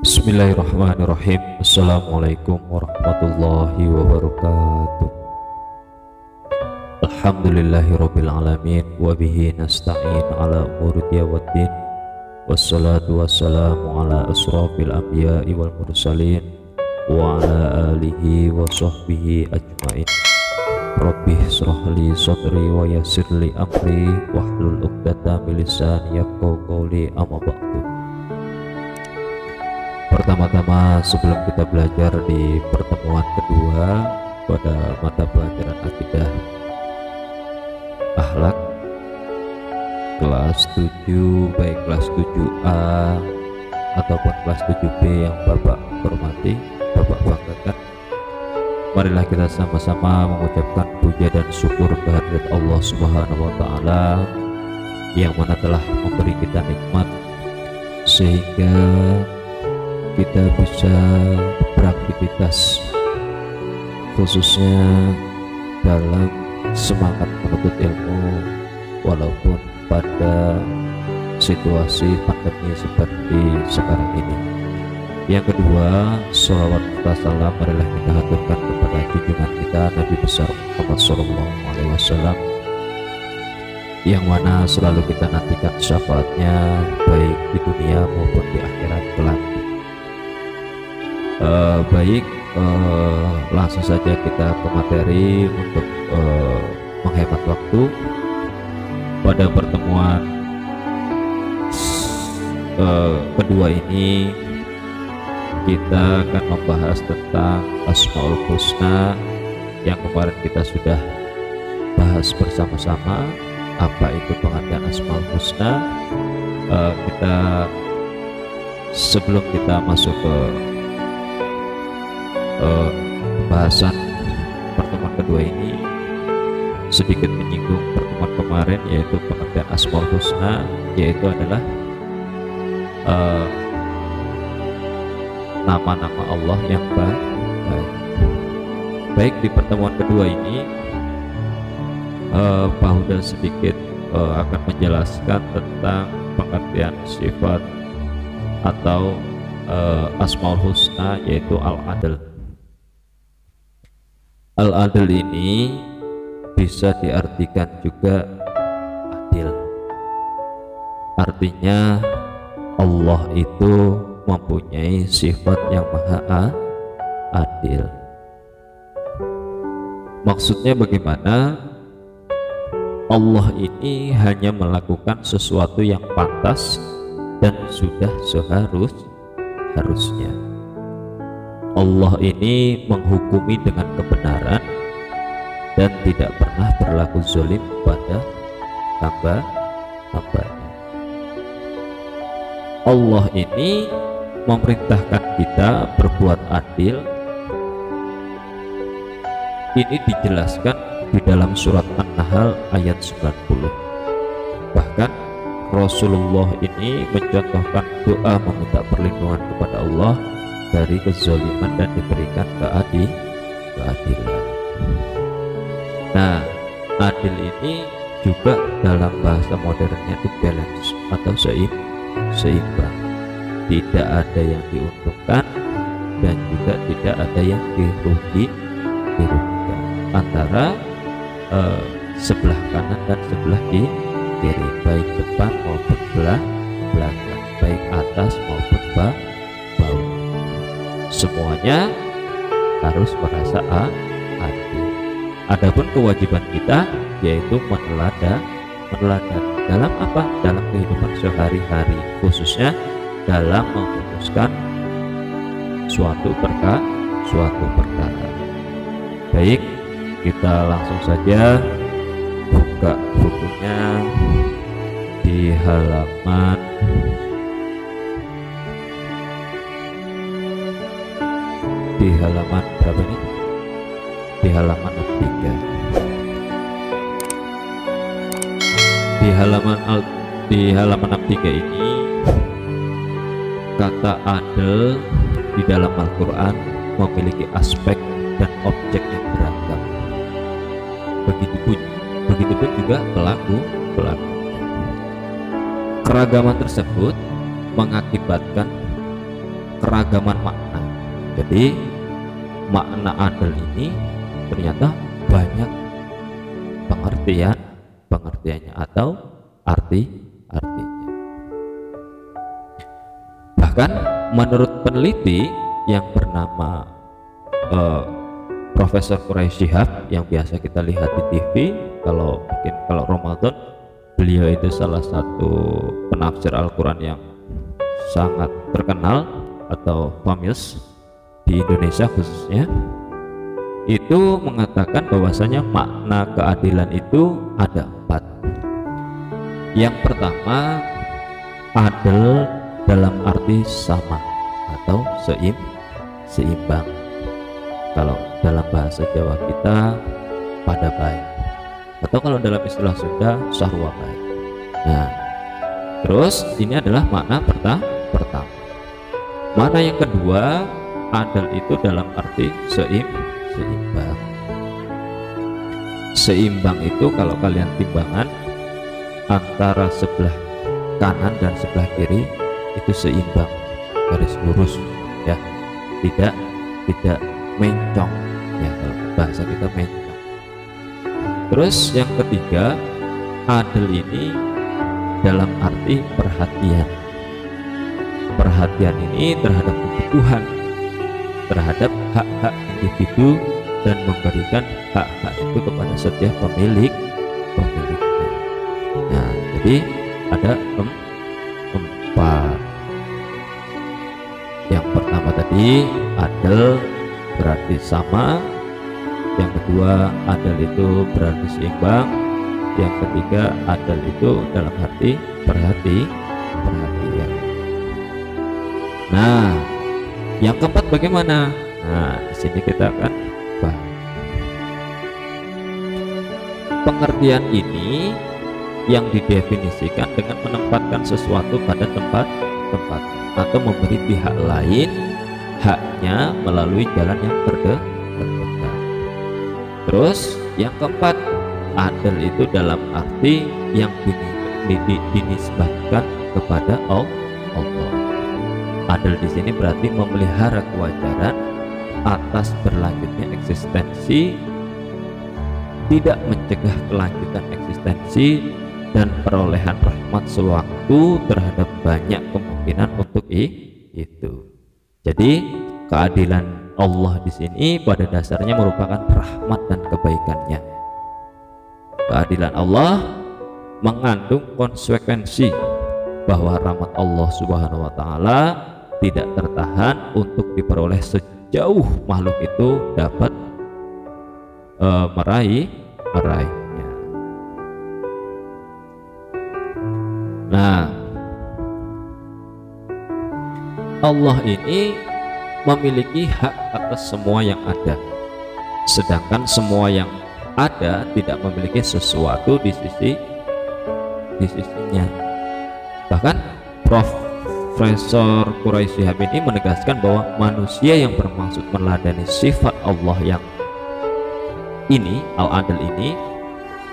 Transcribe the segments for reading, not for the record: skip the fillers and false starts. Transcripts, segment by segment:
Bismillahirrahmanirrahim. Assalamualaikum warahmatullahi wabarakatuh. Alhamdulillahirabbil alamin wa bihi nasta'in ala umuri waddin. Wassalatu wassalamu ala asrofil anbiya'i wal mursalin wa ala alihi wa sahbihi ajmain. Rabbih shrah li sadri wa yassir li amri wahlul 'uqdatam min lisani yafqahu qawli, amma ba'du. Pertama-tama, sebelum kita belajar di pertemuan kedua pada mata pelajaran akidah akhlak kelas 7, baik kelas 7A ataupun kelas 7B yang Bapak hormati, Bapak banggakan, marilah kita sama-sama mengucapkan puja dan syukur kehadirat Allah Subhanahu wa Ta'ala yang mana telah memberi kita nikmat sehingga kita bisa beraktivitas, khususnya dalam semangat menuntut ilmu walaupun pada situasi pandemi seperti sekarang ini. Yang kedua, sholawat serta salam marilah kita haturkan kepada junjungan kita Nabi besar Muhammad SAW, yang mana selalu kita nantikan syafaatnya baik di dunia maupun di akhirat kelak. Langsung saja kita ke materi untuk menghemat waktu. Pada pertemuan kedua ini kita akan membahas tentang Asmaul Husna yang kemarin kita sudah bahas bersama-sama. Apa itu pengertian Asmaul Husna? Sebelum kita masuk ke pembahasan pertemuan kedua ini, sedikit menyinggung pertemuan kemarin, yaitu pengertian Asmaul Husna, yaitu adalah nama-nama Allah yang baik. Baik, di pertemuan kedua ini Pak Huda sedikit akan menjelaskan tentang pengertian sifat atau Asmaul Husna, yaitu Al-Adl. Al-Adl ini bisa diartikan juga adil. Artinya Allah itu mempunyai sifat yang maha adil. Maksudnya bagaimana? Allah ini hanya melakukan sesuatu yang pantas dan sudah seharusnya. Allah ini menghukumi dengan kebenaran dan tidak pernah berlaku zalim pada hamba-hambanya. Allah ini memerintahkan kita berbuat adil. Ini dijelaskan di dalam surat An-Nahl ayat 90. Bahkan Rasulullah ini mencontohkan doa meminta perlindungan kepada Allah dari kezaliman dan diberikan keadilan. Nah, adil ini juga dalam bahasa modernnya itu balance atau seimbang. Tidak ada yang diuntungkan dan juga tidak ada yang dirugikan antara sebelah kanan dan sebelah kiri, baik depan maupun belakang, baik atas maupun bawah. Semuanya harus merasa adil. Adapun kewajiban kita yaitu meneladan dalam apa? Dalam kehidupan sehari-hari, khususnya dalam memutuskan suatu perkara. Baik, kita langsung saja buka bukunya di halaman berapa ini? Di halaman 63. Di halaman 63 ini kata adil di dalam Al-Quran memiliki aspek dan objek yang beragam. Begitupun juga pelaku. Keragaman tersebut mengakibatkan keragaman makna. Jadi makna adil ini ternyata banyak pengertiannya atau artinya. Bahkan menurut peneliti yang bernama Profesor Quraisy Shihab yang biasa kita lihat di TV, kalau Ramadan, beliau itu salah satu penafsir Al-Quran yang sangat terkenal atau famous di Indonesia khususnya, itu mengatakan bahwasanya makna keadilan itu ada 4. Yang pertama, adil dalam arti sama atau seimbang. Kalau dalam bahasa Jawa kita pada baik, atau kalau dalam istilah Sunda sarwa baik. Nah, terus ini adalah makna pertama. Makna yang kedua, adil itu dalam arti seimbang. Seimbang itu kalau kalian timbangan antara sebelah kanan dan sebelah kiri itu seimbang, garis lurus ya, tidak mencong ya, kalau bahasa kita mencong. Terus yang ketiga, adil ini dalam arti perhatian ini terhadap kebutuhan, terhadap hak-hak individu, dan memberikan hak-hak itu kepada setiap pemiliknya. Nah, jadi ada 4. Yang pertama tadi adil berarti sama, yang kedua adil itu berarti seimbang, yang ketiga adil itu dalam arti perhatian. Nah, yang keempat bagaimana? Nah, di sini kita akan bahas. Pengertian ini yang didefinisikan dengan menempatkan sesuatu pada tempat atau memberi pihak lain haknya melalui jalan yang terdekat. Terus yang keempat, adil itu dalam arti yang dinisbatkan kepada Allah. Adil di sini berarti memelihara kewajaran atas berlanjutnya eksistensi, tidak mencegah kelanjutan eksistensi, dan perolehan rahmat sewaktu terhadap banyak kemungkinan untuk itu. Jadi keadilan Allah di sini pada dasarnya merupakan rahmat dan kebaikannya. Keadilan Allah mengandung konsekuensi bahwa rahmat Allah Subhanahu wa taala tidak tertahan untuk diperoleh sejauh makhluk itu dapat meraihnya. Nah, Allah ini memiliki hak atas semua yang ada, sedangkan semua yang ada tidak memiliki sesuatu di sisinya. Bahkan Profesor Quraisy Shihab ini menegaskan bahwa manusia yang bermaksud meladani sifat Allah yang ini, al-adil ini,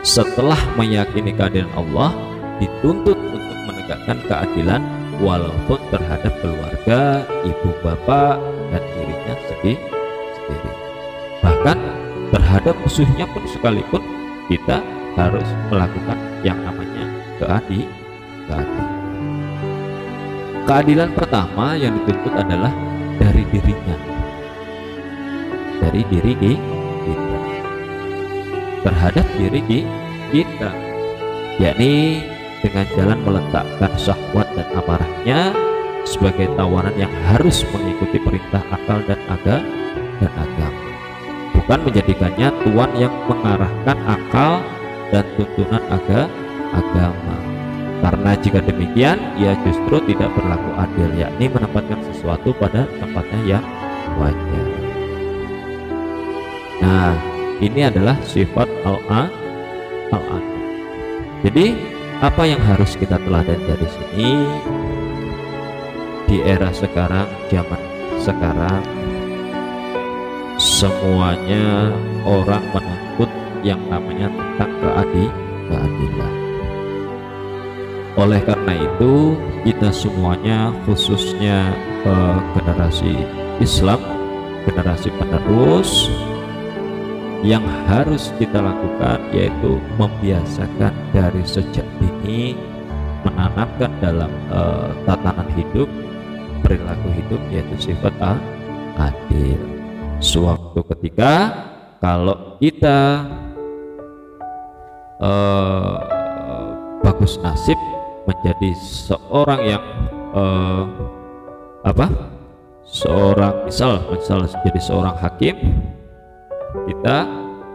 setelah meyakini keadilan Allah, dituntut untuk menegakkan keadilan walaupun terhadap keluarga, ibu bapak, dan dirinya sendiri. Bahkan terhadap musuhnya pun sekalipun kita harus melakukan yang namanya keadilan. Keadilan pertama yang dituntut adalah dari dirinya, dari diri kita, terhadap diri kita, yakni dengan jalan meletakkan syahwat dan amarahnya sebagai tawanan yang harus mengikuti perintah akal dan agama, bukan menjadikannya tuan yang mengarahkan akal dan tuntunan agama. Karena jika demikian, ia justru tidak berlaku adil, yakni menempatkan sesuatu pada tempatnya yang wajar. Nah, ini adalah sifat al-adil. Jadi apa yang harus kita teladan dari sini? Di era sekarang, zaman sekarang, semuanya orang menuntut yang namanya tentang keadilan. Oleh karena itu kita semuanya, khususnya generasi Islam, generasi penerus, yang harus kita lakukan yaitu membiasakan dari sejak dini, menanamkan dalam tatanan hidup, perilaku hidup, yaitu sifat adil. Suatu ketika kalau kita bagus nasib menjadi seorang yang misal jadi seorang hakim, kita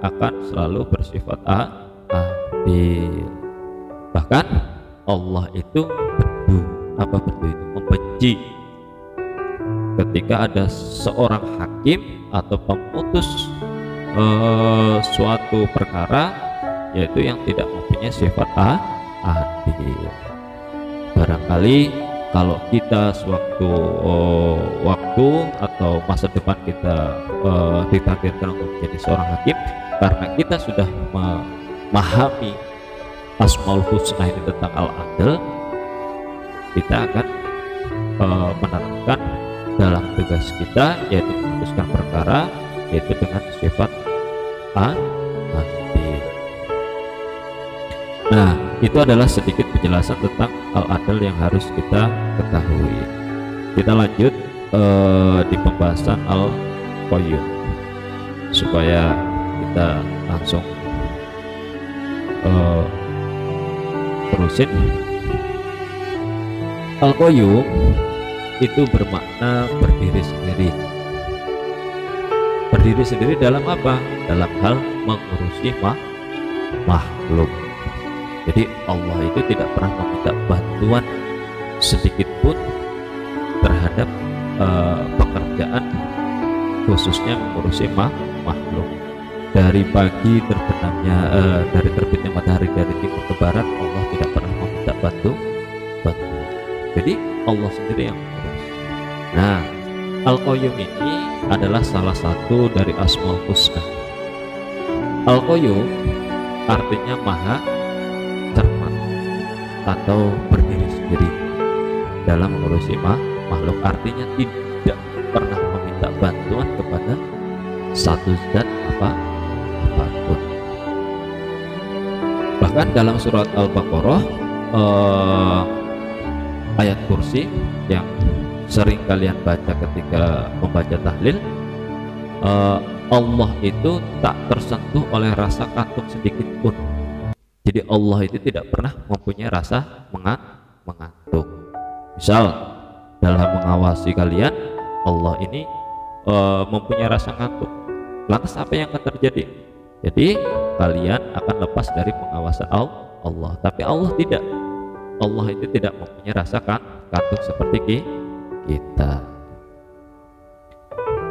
akan selalu bersifat adil. Bahkan Allah itu bendu itu membenci ketika ada seorang hakim atau pemutus suatu perkara, yaitu yang tidak mempunyai sifat adil. Barangkali kalau kita sewaktu waktu atau masa depan kita ditakdirkan untuk menjadi seorang hakim, karena kita sudah memahami Asmaul Husna ini tentang Al-Adl, kita akan menerapkan dalam tugas kita, yaitu memutuskan perkara yaitu dengan sifat adil. Nah, itu adalah sedikit penjelasan tentang Al-Adl yang harus kita ketahui. Kita lanjut di pembahasan Al-Qayyum supaya kita langsung terusin. Al-Qayyum itu bermakna berdiri sendiri. Berdiri sendiri dalam apa? Dalam hal mengurusi makhluk. Jadi Allah itu tidak pernah meminta bantuan sedikit pun terhadap pekerjaan khususnya mengurusi makhluk. Dari pagi terbenamnya dari terbitnya matahari dari timur ke barat, Allah tidak pernah meminta bantuan. Jadi Allah sendiri yang mengurus. Nah, Al-Qayyum ini adalah salah satu dari Asmaul Husna. Al-Qayyum artinya maha cermat atau berdiri sendiri dalam mengurusi makhluk. Artinya tidak pernah meminta bantuan kepada satu zat apapun. Bahkan dalam surat Al-Baqarah ayat kursi yang sering kalian baca ketika membaca tahlil, Allah itu tak tersentuh oleh rasa kantuk sedikit pun. Jadi Allah itu tidak pernah mempunyai rasa mengantuk. Misal dalam mengawasi kalian, Allah ini mempunyai rasa ngantuk. Lantas apa yang akan terjadi? Jadi kalian akan lepas dari pengawasan Allah. Tapi Allah tidak. Allah itu tidak mempunyai rasa kantuk seperti kita.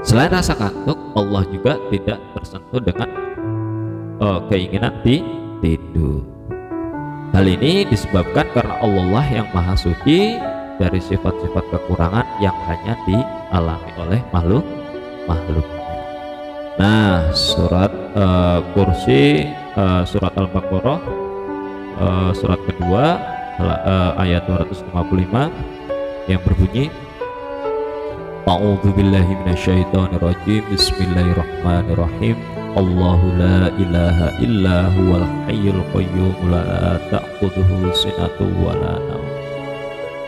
Selain rasa kantuk, Allah juga tidak tersentuh dengan keinginan tidur. Hal ini disebabkan karena Allah yang maha suci dari sifat-sifat kekurangan yang hanya dialami oleh makhluknya. Nah, surat kursi, surat Al-Baqarah, surat kedua, ayat 255 yang berbunyi, A'udzubillahi minasyaitonirrajim. Bismillahirrahmanirrahim. Allahu la ilaha illa huwal hayyul qayyum la ta'khudhuhu sinatun wa la naum.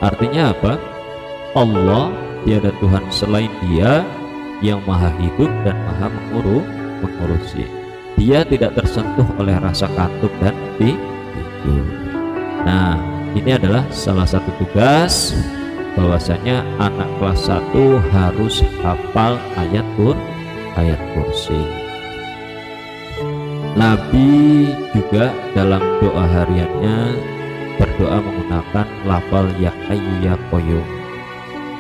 Artinya apa? Allah tiada Tuhan selain Dia yang maha hidup dan maha mengurusi. Dia tidak tersentuh oleh rasa kantuk dan tidur. Nah, ini adalah salah satu tugas bahwasanya anak kelas 1 harus hafal ayat kursi. Nabi juga dalam doa hariannya berdoa menggunakan lafal ya hayyu ya qayyum,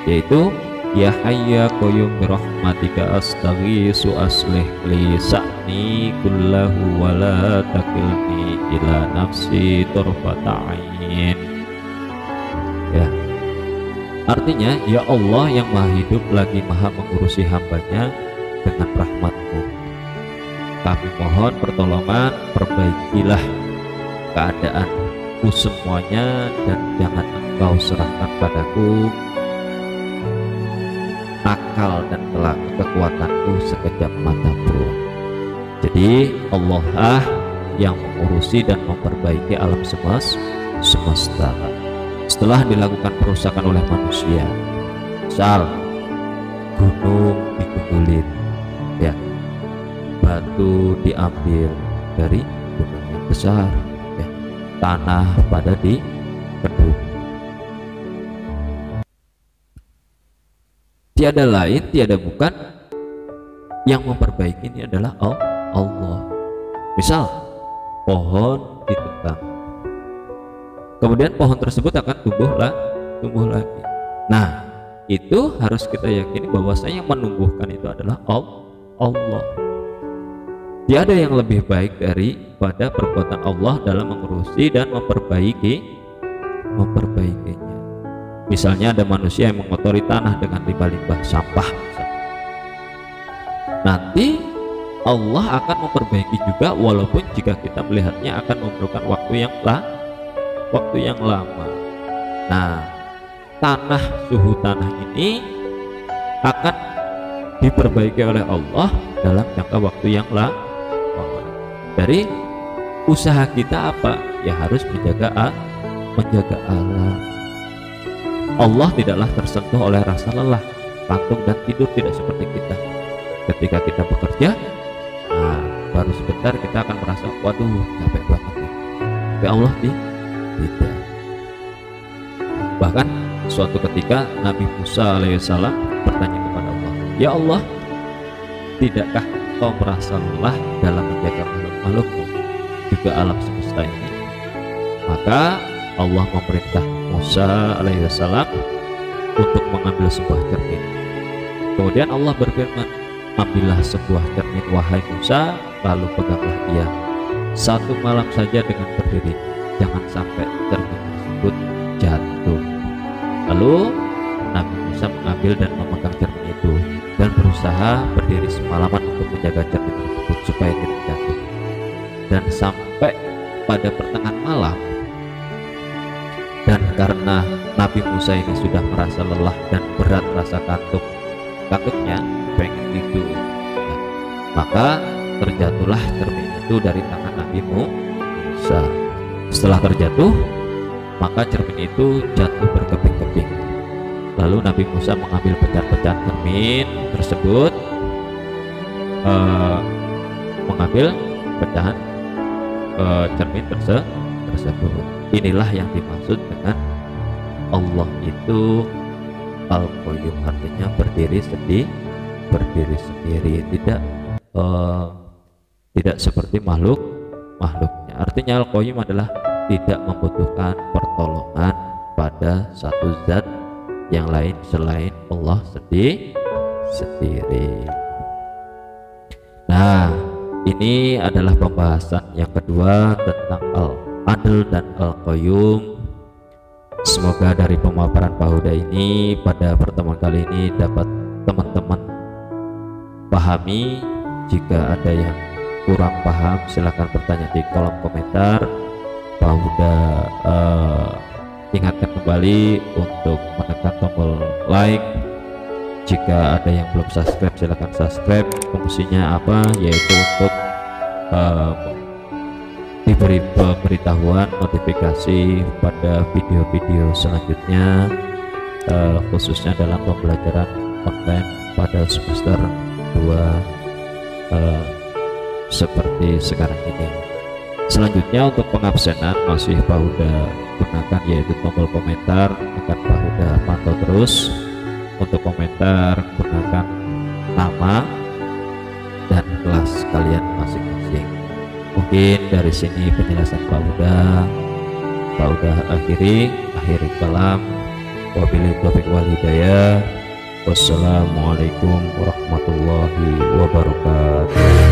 yaitu ya hayyu ya qayyum birahmatika astaghiitsu aslih li sa'ni kullahu wa la takilni ila nafsi tarfata ain. Ya, artinya ya Allah yang maha hidup lagi maha mengurusi hambanya dengan rahmat-Mu. Kami mohon pertolongan, perbaikilah keadaan aku semuanya dan jangan engkau serahkan padaku akal dan kekuatanku sekejap mata pun. Jadi Allah yang mengurusi dan memperbaiki alam semesta. Setelah dilakukan perusakan oleh manusia, misal gunung digundulin, ya, batu diambil dari gunung yang besar, ya, tanah pada dikeduk. Tiada lain, tiada bukan, yang memperbaiki ini adalah Allah. Misal pohon ditebang, kemudian pohon tersebut akan tumbuh lagi. Nah, itu harus kita yakini bahwasanya yang menumbuhkan itu adalah Allah. Tiada yang lebih baik daripada perbuatan Allah dalam mengurusi dan memperbaikinya. Misalnya ada manusia yang mengotori tanah dengan limbah-limbah sampah, nanti Allah akan memperbaiki juga, walaupun jika kita melihatnya akan memerlukan waktu yang lama. Nah, suhu tanah ini akan diperbaiki oleh Allah dalam jangka waktu yang lama. Dari usaha kita apa? Ya harus menjaga alam. Allah tidaklah tersentuh oleh rasa lelah, kantuk dan tidur, tidak seperti kita. Ketika kita bekerja, nah, baru sebentar kita akan merasa waduh capek banget nih. Tapi Allah tidak. Bahkan suatu ketika Nabi Musa alaihissalam bertanya kepada Allah, ya Allah, tidakkah kau merasa lelah dalam menjaga makhluk-makhlukmu, juga alam semesta ini? Maka Allah memerintah Musa alaihissalam untuk mengambil sebuah cermin. Kemudian Allah berfirman, ambillah sebuah cermin wahai Musa, lalu peganglah ia 1 malam saja dengan berdiri, jangan sampai cermin tersebut jatuh. Lalu Nabi Musa mengambil dan memegang cermin itu dan berusaha berdiri semalaman untuk menjaga cermin tersebut supaya tidak jatuh. Dan sampai pada pertengahan malam, dan karena Nabi Musa ini sudah merasa lelah dan berat rasa kantuknya, pengen tidur, ya, maka terjatuhlah cermin itu dari tangan Nabi Musa. Setelah terjatuh, maka cermin itu jatuh berkeping-keping. Lalu Nabi Musa mengambil pecahan-pecahan cermin tersebut, mengambil pecahan cermin tersebut. Inilah yang dimaksud dengan Allah itu Al-Qayyum, artinya berdiri sendiri, tidak seperti makhluknya. Artinya Al-Qayyum adalah tidak membutuhkan pertolongan pada satu zat yang lain selain Allah sendiri. Nah, ini adalah pembahasan yang kedua tentang Al-Adl dan Al-Qayyum. Semoga dari pemaparan Pak Huda ini pada pertemuan kali ini dapat teman-teman pahami. Jika ada yang kurang paham, silahkan bertanya di kolom komentar. Pak Huda ingatkan kembali untuk menekan tombol like. Jika ada yang belum subscribe, silahkan subscribe. Fungsinya apa? Yaitu untuk diberi pemberitahuan notifikasi pada video-video selanjutnya, khususnya dalam pembelajaran online pada semester 2 seperti sekarang ini. Selanjutnya untuk pengabsenan masih Pak Huda gunakan, yaitu tombol komentar, akan Pak Huda pantau terus. Untuk komentar gunakan nama dan kelas kalian masing-masing. Mungkin dari sini penjelasan Pak Huda akhiri kalam. Wabillahi taufiq wal hidayah. Wassalamualaikum warahmatullahi wabarakatuh.